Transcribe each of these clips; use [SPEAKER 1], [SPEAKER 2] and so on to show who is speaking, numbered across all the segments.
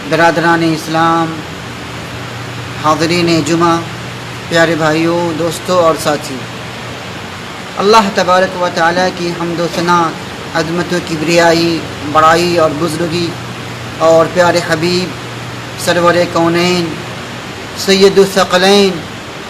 [SPEAKER 1] برادران اسلام، حاضرین جمعہ، پیارے بھائیوں، دوستوں اور ساتھی، اللہ تبارک و تعالیٰ کی حمد و ثنا، عظمت و کبریائی، بڑائی اور بزرگی، اور پیارے حبیب سرور کونین سید الثقلین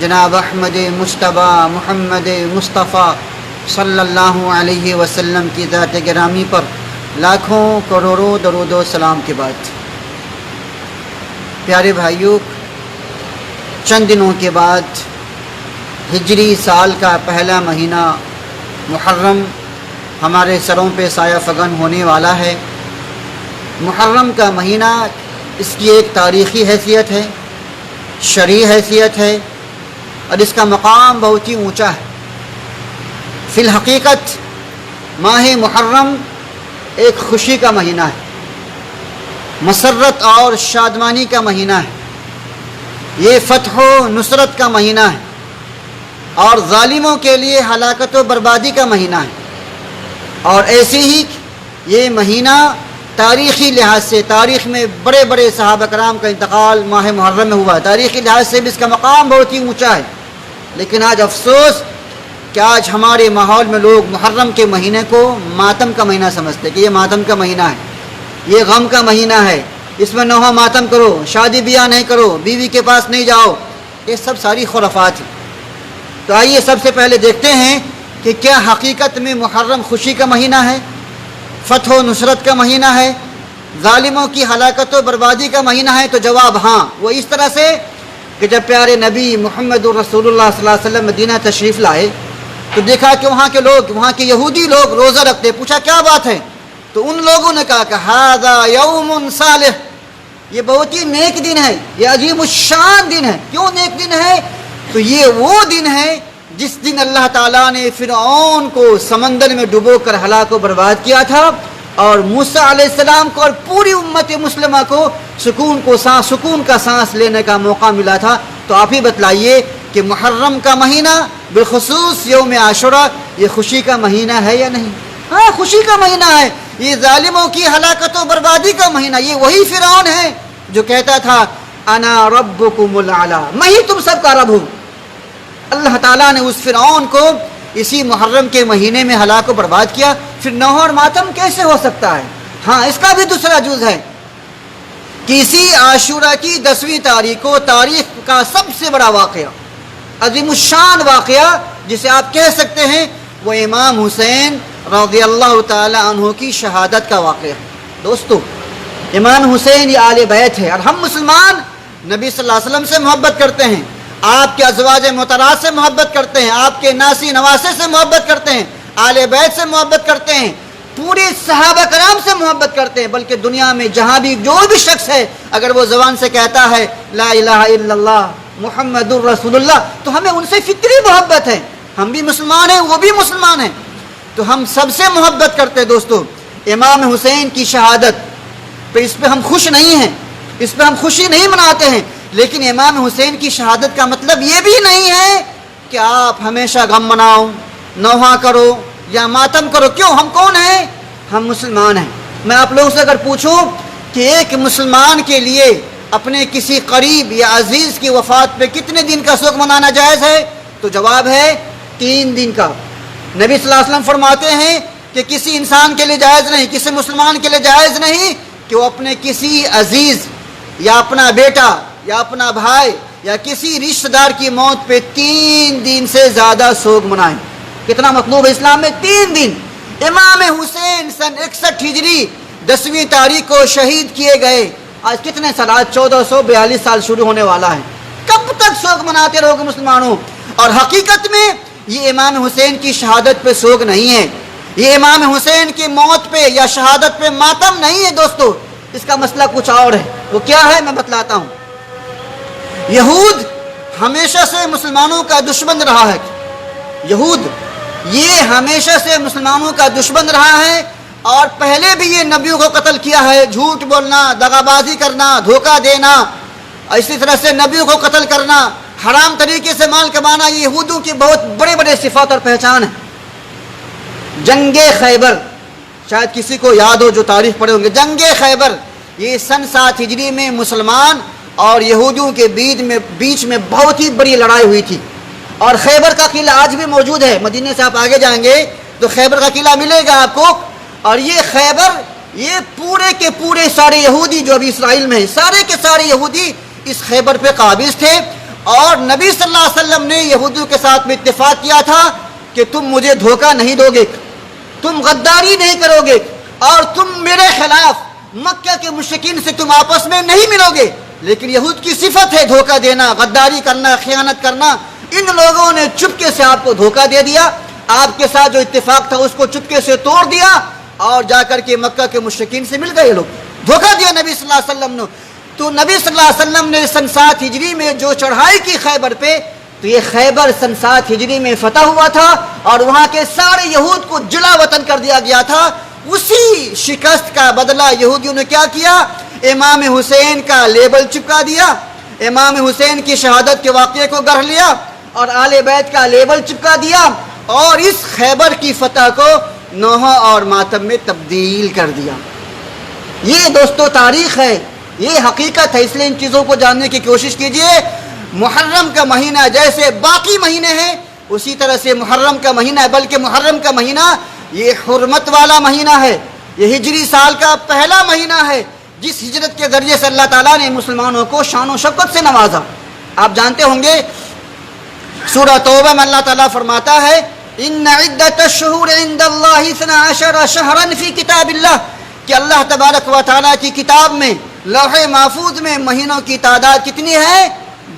[SPEAKER 1] جناب احمد مجتبیٰ محمد مصطفیٰ صلی اللہ علیہ وسلم کی ذات گرامی پر لاکھوں کروڑوں درود و سلام کے بعد، پیارے بھائیوں، چند دنوں کے بعد ہجری سال کا پہلا مہینہ محرم ہمارے سروں پہ سایہ فگن ہونے والا ہے۔ محرم کا مہینہ، اس کی ایک تاریخی حیثیت ہے، شرعی حیثیت ہے، اور اس کا مقام بہت ہی اونچا ہے۔ فی الحقیقت ماہ محرم ایک خوشی کا مہینہ ہے، مسرت اور شادمانی کا مہینہ ہے، یہ فتح و نصرت کا مہینہ ہے، اور ظالموں کے لیے ہلاکت و بربادی کا مہینہ ہے۔ اور ایسے ہی یہ مہینہ تاریخی لحاظ سے، تاریخ میں بڑے بڑے صحابہ کرام کا انتقال ماہ محرم میں ہوا، تاریخی لحاظ سے بھی اس کا مقام بہت ہی اونچا ہے۔ لیکن آج افسوس کہ آج ہمارے ماحول میں لوگ محرم کے مہینے کو ماتم کا مہینہ سمجھتے کہ یہ ماتم کا مہینہ ہے، یہ غم کا مہینہ ہے، اس میں نوحہ ماتم کرو، شادی بیاہ نہیں کرو، بیوی کے پاس نہیں جاؤ، یہ سب ساری خرافات ہیں۔ تو آئیے سب سے پہلے دیکھتے ہیں کہ کیا حقیقت میں محرم خوشی کا مہینہ ہے، فتح و نصرت کا مہینہ ہے، ظالموں کی ہلاکت و بربادی کا مہینہ ہے؟ تو جواب ہاں۔ وہ اس طرح سے کہ جب پیارے نبی محمد رسول اللہ صلی اللہ علیہ وسلم مدینہ تشریف لائے تو دیکھا کہ وہاں کے لوگ، وہاں کے یہودی لوگ روزہ رکھتے۔ پوچھا کیا بات ہے؟ تو ان لوگوں نے کہا کہ ھذا یوم صالح، یہ بہت ہی نیک دن ہے، یہ عظیم الشان دن ہے۔ کیوں نیک دن ہے؟ تو یہ وہ دن ہے جس دن اللہ تعالیٰ نے فرعون کو سمندر میں ڈبو کر ہلاک و برباد کیا تھا، اور موسیٰ علیہ السلام کو اور پوری امت مسلمہ کو سکون کا سانس لینے کا موقع ملا تھا۔ تو آپ ہی بتلائیے کہ محرم کا مہینہ بالخصوص یوم عاشوراء یہ خوشی کا مہینہ ہے یا نہیں؟ ہاں، خوشی کا مہینہ ہے، یہ ظالموں کی ہلاکت و بربادی کا مہینہ۔ یہ وہی فرعون ہے جو کہتا تھا انا ربکم الاعلی، میں ہی تم سب کا رب ہوں۔ اللہ تعالیٰ نے اس فرعون کو اسی محرم کے مہینے میں ہلاک و برباد کیا۔ پھر نوحہ اور ماتم کیسے ہو سکتا ہے؟ ہاں، اس کا بھی دوسرا جز ہے کہ اسی عاشوراء کی 10ویں تاریخ کو تاریخ کا سب سے بڑا واقعہ، عظیم الشان واقعہ جسے آپ کہہ سکتے ہیں، وہ امام حسین رضی اللہ تعالی عنہ کی شہادت کا واقعہ۔ دوستو، امام حسین یہ آل بیت ہے، اور ہم مسلمان نبی صلی اللہ علیہ وسلم سے محبت کرتے ہیں، آپ کے ازواج مطہرات سے محبت کرتے ہیں، آپ کے ناسی نواسے سے محبت کرتے ہیں، آل بیت سے محبت کرتے ہیں، پورے صحابہ کرام سے محبت کرتے ہیں۔ بلکہ دنیا میں جہاں بھی جو بھی شخص ہے، اگر وہ زبان سے کہتا ہے لا الہ الا اللہ محمد الرسول اللہ، تو ہمیں ان سے فطری محبت ہے۔ ہم بھی مسلمان ہیں، وہ بھی مسلمان ہیں، تو ہم سب سے محبت کرتے ہیں۔ دوستو، امام حسین کی شہادت پہ اس پہ ہم خوش نہیں ہیں، اس پہ ہم خوشی نہیں مناتے ہیں، لیکن امام حسین کی شہادت کا مطلب یہ بھی نہیں ہے کہ آپ ہمیشہ غم مناؤ، نوحہ کرو یا ماتم کرو۔ کیوں؟ ہم کون ہیں؟ ہم مسلمان ہیں۔ میں آپ لوگوں سے اگر پوچھوں کہ ایک مسلمان کے لیے اپنے کسی قریب یا عزیز کی وفات پہ کتنے دن کا شوق منانا جائز ہے، تو جواب ہے 3 دن کا۔ نبی صلی اللہ علیہ وسلم فرماتے ہیں کہ کسی انسان کے لیے جائز نہیں، کسی مسلمان کے لیے جائز نہیں کہ وہ اپنے کسی عزیز یا اپنا بیٹا یا اپنا بھائی یا کسی رشتہ دار کی موت پہ 3 دن سے زیادہ سوگ منائیں۔ کتنا مطلوب ہے اسلام میں؟ 3 دن۔ امام حسین سن 61 ہجری 10ویں تاریخ کو شہید کیے گئے۔ آج کتنے سال؟ آج 1442 سال شروع ہونے والا ہے۔ کب تک سوگ مناتے رہو گے مسلمانوں؟ اور حقیقت میں یہ امام حسین کی شہادت پہ سوگ نہیں ہے، یہ امام حسین کی موت پہ یا شہادت پہ ماتم نہیں ہے۔ دوستو، اس کا مسئلہ کچھ اور ہے۔ وہ کیا ہے؟ میں بتلاتا ہوں۔ یہود ہمیشہ سے مسلمانوں کا دشمن رہا ہے، یہود یہ ہمیشہ سے مسلمانوں کا دشمن رہا ہے، اور پہلے بھی یہ نبیوں کو قتل کیا ہے۔ جھوٹ بولنا، دغا بازی کرنا، دھوکہ دینا، اسی طرح سے نبیوں کو قتل کرنا، حرام طریقے سے مال کمانا، یہ یہودوں کی بہت بڑے بڑے صفات اور پہچان ہے۔ جنگ خیبر، شاید کسی کو یاد ہو جو تاریخ پڑھے ہوں گے، جنگ خیبر یہ سن 7 ہجری میں مسلمان اور یہودیوں کے بیچ میں بہت ہی بڑی لڑائی ہوئی تھی، اور خیبر کا قلعہ آج بھی موجود ہے۔ مدینے سے آپ آگے جائیں گے تو خیبر کا قلعہ ملے گا آپ کو، اور یہ خیبر، یہ پورے کے پورے سارے یہودی جو ابھی اسرائیل میں ہیں، سارے کے سارے یہودی اس خیبر پہ قابض تھے، اور نبی صلی اللہ علیہ وسلم نے یہودیوں کے ساتھ میں اتفاق کیا تھا کہ تم مجھے دھوکہ نہیں دو گے، تم غداری نہیں کرو گے، اور تم میرے خلاف مکہ کے مشرکین سے تم آپس میں نہیں ملو گے۔ لیکن یہود کی صفت ہے دھوکہ دینا، غداری کرنا، خیانت کرنا۔ ان لوگوں نے چپکے سے آپ کو دھوکہ دے دیا، آپ کے ساتھ جو اتفاق تھا اس کو چپکے سے توڑ دیا، اور جا کر کے مکہ کے مشرکین سے مل گئے، لوگ دھوکہ دیا نبی صلی اللہ علیہ وسلم نے۔ تو نبی صلی اللہ علیہ وسلم نے سن 7 ہجری میں جو چڑھائی کی خیبر پہ، تو یہ خیبر سن 7 ہجری میں فتح ہوا تھا، اور وہاں کے سارے یہود کو جلا وطن کر دیا گیا تھا۔ اسی شکست کا بدلہ یہودیوں نے کیا کیا؟ امام حسین کا لیبل چپکا دیا، امام حسین کی شہادت کے واقعے کو گڑھ لیا، اور آل بیت کا لیبل چپکا دیا، اور اس خیبر کی فتح کو نوحہ اور ماتم میں تبدیل کر دیا۔ یہ دوستو تاریخ ہے، یہ حقیقت ہے، اس لیے ان چیزوں کو جاننے کی کوشش کیجئے۔ محرم کا مہینہ جیسے باقی مہینے ہیں اسی طرح سے محرم کا مہینہ ہے، بلکہ محرم کا مہینہ یہ حرمت والا مہینہ ہے، یہ ہجری سال کا پہلا مہینہ ہے جس ہجرت کے ذریعے سے اللہ تعالیٰ نے مسلمانوں کو شان و شوکت سے نوازا۔ آپ جانتے ہوں گے سورہ توبہ میں اللہ تعالیٰ فرماتا ہے ان عدت الشہور عند اللہ 12 شہرا فی کتاب اللہ، کہ اللہ تبارک و تعالیٰ کی کتاب میں لوح محفوظ میں مہینوں کی تعداد کتنی ہے؟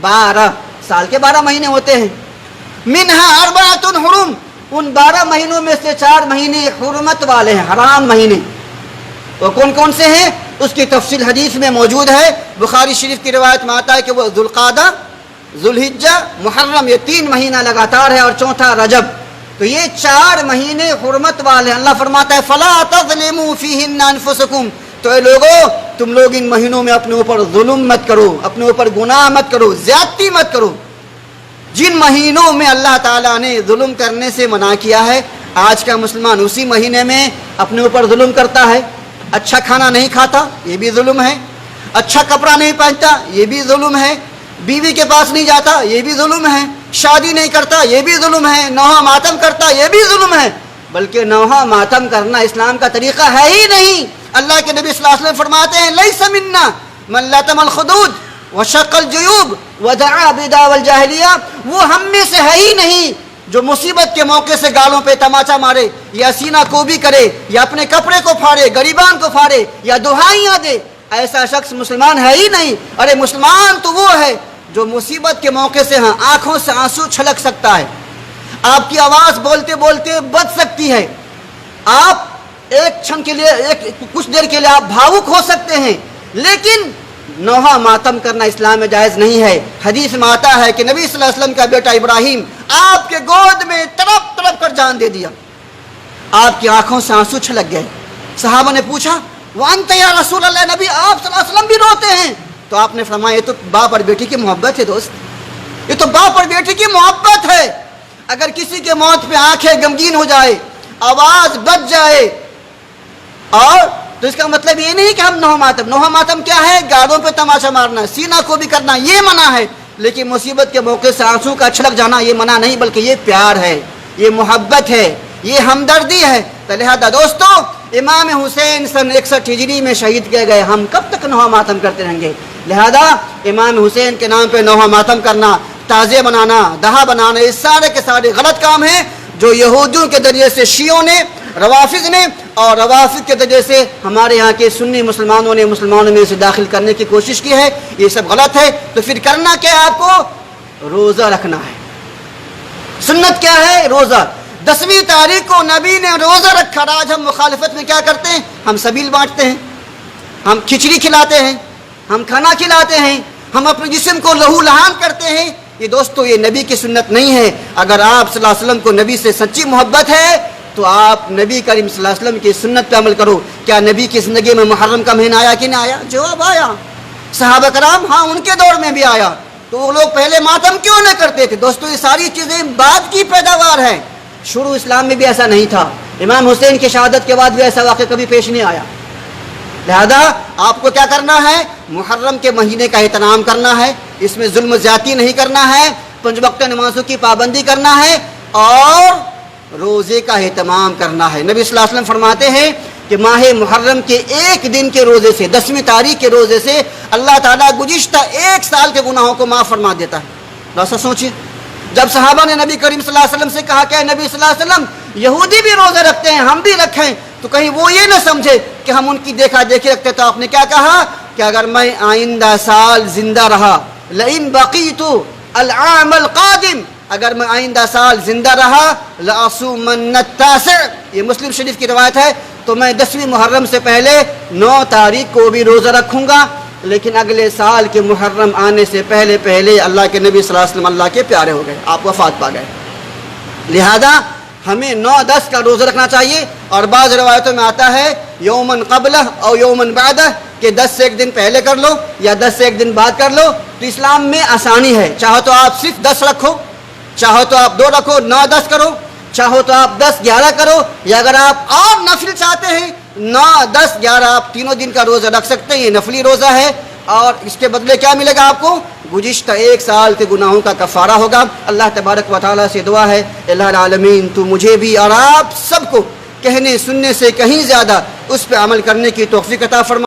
[SPEAKER 1] 12۔ سال کے 12 مہینے ہوتے ہیں۔ منہا 4 حرم، ان 12 مہینوں میں سے 4 مہینے حرمت والے ہیں، حرام مہینے۔ وہ کون کون سے ہیں؟ اس کی تفصیل حدیث میں موجود ہے، بخاری شریف کی روایت میں آتا ہے کہ وہ ذوالقعدہ، ذوالحجہ، محرم، یہ 3 مہینہ لگاتار ہے، اور چوتھا رجب۔ تو یہ 4 مہینے حرمت والے ہیں۔ اللہ فرماتا ہے فَلَا تَظْلِمُوا فِيهِنَّ أَنفُسَكُمْ، تو اے لوگو تم لوگ ان مہینوں میں اپنے اوپر ظلم مت کرو، اپنے اوپر گناہ مت کرو، زیادتی مت کرو۔ جن مہینوں میں اللہ تعالیٰ نے ظلم کرنے سے منع کیا ہے، آج کا مسلمان اسی مہینے میں اپنے اوپر ظلم کرتا ہے۔ اچھا کھانا نہیں کھاتا، یہ بھی ظلم ہے۔ اچھا کپڑا نہیں پہنتا، یہ بھی ظلم ہے۔ بیوی کے پاس نہیں جاتا، یہ بھی ظلم ہے۔ شادی نہیں کرتا، یہ بھی ظلم ہے۔ نوحہ ماتم کرتا، یہ بھی ظلم ہے۔ بلکہ نوحہ ماتم کرنا اسلام کا طریقہ ہے ہی نہیں۔ اللہ کے نبی صلی اللہ علیہ وسلم فرماتے ہیں لیس منا من لطم الخدود وشق الجیوب ودعا بدعوی الجاہلیہ، وہ ہم میں سے ہے ہی نہیں جو مصیبت کے موقع سے گالوں پہ تماچا مارے، یا سینہ کوبی کرے، یا اپنے کپڑے کو پھاڑے، غریبان کو پھاڑے، یا دہائیاں دے۔ ایسا شخص مسلمان ہے ہی نہیں۔ ارے مسلمان تو وہ ہے جو مصیبت کے موقع سے آنکھوں سے آنسو چھلک سکتا ہے، آپ کی آواز بولتے بولتے بچ سکتی ہے، آپ ایک چھن کے لیے، کچھ دیر کے لیے آپ بھاوک ہو سکتے ہیں، لیکن نوحہ ماتم کرنا اسلام میں جائز نہیں ہے۔ حدیث میں آتا ہے کہ نبی صلی اللہ علیہ وسلم کا بیٹا ابراہیم آپ کے گود میں تڑپ تڑپ کر جان دے دیا، آپ کی آنکھوں سے آنسو چھلک گئے۔ صحابہ نے پوچھا وانت یا رسول اللہ، نبی آپ صلی اللہ علیہ وسلم بھی روتے ہیں؟ تو آپ نے فرمایا یہ تو باپ اور بیٹی کی محبت ہے دوست، یہ تو باپ اور بیٹی کی محبت ہے۔ اگر کسی کے موت پہ آنکھیں غمگین ہو جائے، آواز بچ جائے، اور تو اس کا مطلب یہ نہیں کہ ہم نوحہ ماتم کیا ہے؟ گاڑوں پہ تماشا مارنا، سینہ کو بھی کرنا، یہ منع ہے۔ لیکن مصیبت کے موقع سے آنسو کا چھلک جانا یہ منع نہیں، بلکہ یہ پیار ہے، یہ محبت ہے، یہ ہمدردی ہے۔ تو لہذا دوستو امام حسین سن 61 ہجری میں شہید کیے گئے، ہم کب تک نوحہ ماتم کرتے رہیں گے؟ لہذا امام حسین کے نام پہ نوحہ ماتم کرنا، تازے بنانا، دہا بنانا، یہ سارے کے سارے غلط کام ہیں جو یہودیوں کے ذریعے سے شیعوں نے، روافض نے، اور روافض کے ذریعے سے ہمارے یہاں کے سنی مسلمانوں نے مسلمانوں میں اسے داخل کرنے کی کوشش کی ہے۔ یہ سب غلط ہے۔ تو پھر کرنا کیا ہے؟ آپ کو روزہ رکھنا ہے۔ سنت کیا ہے؟ روزہ۔ 10ویں تاریخ کو نبی نے روزہ رکھا۔ آج ہم مخالفت میں کیا کرتے ہیں؟ ہم سبیل بانٹتے ہیں، ہم کھچڑی کھلاتے ہیں، ہم کھانا کھلاتے ہیں، ہم اپنے جسم کو لہو لہان کرتے ہیں۔ یہ دوستو یہ نبی کی سنت نہیں ہے۔ اگر آپ صلی اللہ علیہ وسلم کو نبی سے سچی محبت ہے تو آپ نبی کریم صلی اللہ علیہ وسلم کی سنت پہ عمل کرو۔ کیا نبی کی زندگی میں محرم کا مہینہ آیا کہ نہیں آیا؟ جواب آیا۔ صحابہ کرام ہاں ان کے دور میں بھی آیا۔ تو وہ لوگ پہلے ماتم کیوں نہ کرتے تھے؟ دوستو یہ ساری چیزیں بعد کی پیداوار ہے، شروع اسلام میں بھی ایسا نہیں تھا۔ امام حسین کی شہادت کے بعد بھی ایسا واقعہ کبھی پیش نہیں آیا۔ لہذا آپ کو کیا کرنا ہے؟ محرم کے مہینے کا اہتمام کرنا ہے، اس میں ظلم و زیادتی نہیں کرنا ہے، 5 وقت نمازوں کی پابندی کرنا ہے اور روزے کا اہتمام کرنا ہے۔ نبی صلی اللہ علیہ وسلم فرماتے ہیں کہ ماہ محرم کے ایک دن کے روزے سے، 10ویں تاریخ کے روزے سے اللہ تعالیٰ گزشتہ 1 سال کے گناہوں کو معاف فرما دیتا ہے۔ ذرا سوچیے، جب صحابہ نے نبی کریم صلی اللہ علیہ وسلم سے کہا کہ اے نبی صلی اللہ علیہ وسلم یہودی بھی روزے رکھتے ہیں، ہم بھی رکھیں، تو کہیں وہ یہ نہ سمجھے کہ ہم ان کی دیکھا دیکھی رکھتے، تو آپ نے کیا کہا کہ اگر میں آئندہ سال زندہ رہا، لئن بقیت العام القادم، اگر میں آئندہ سال زندہ رہا، لأصومن التاسع، یہ مسلم شریف کی روایت ہے، تو میں 10ویں محرم سے پہلے 9 تاریخ کو بھی روزہ رکھوں گا۔ لیکن اگلے سال کے محرم آنے سے پہلے اللہ کے نبی صلی اللہ علیہ وسلم اللہ کے پیارے ہو گئے، آپ وفات پا گئے۔ لہذا ہمیں 9-10 کا روزہ رکھنا چاہیے، اور بعض روایتوں میں آتا ہے یومن قبلہ اور یومن بعدہ، کہ 10 سے 1 دن پہلے کر لو یا 10 سے 1 دن بعد کر لو۔ تو اسلام میں آسانی ہے، چاہو تو آپ صرف 10 رکھو، چاہو تو آپ 2 رکھو، 9-10 کرو، چاہو تو آپ 10-11 کرو، یا اگر آپ اور نفل چاہتے ہیں 9-10-11 آپ تینوں دن کا روزہ رکھ سکتے ہیں، یہ نفلی روزہ ہے، اور اس کے بدلے کیا ملے گا آپ کو؟ گزشتہ 1 سال کے گناہوں کا کفارہ ہوگا۔ اللہ تبارک و تعالیٰ سے دعا ہے الہ العالمین تو مجھے بھی اور آپ سب کو کہنے سننے سے کہیں زیادہ اس پہ عمل کرنے کی توفیق عطا فرما۔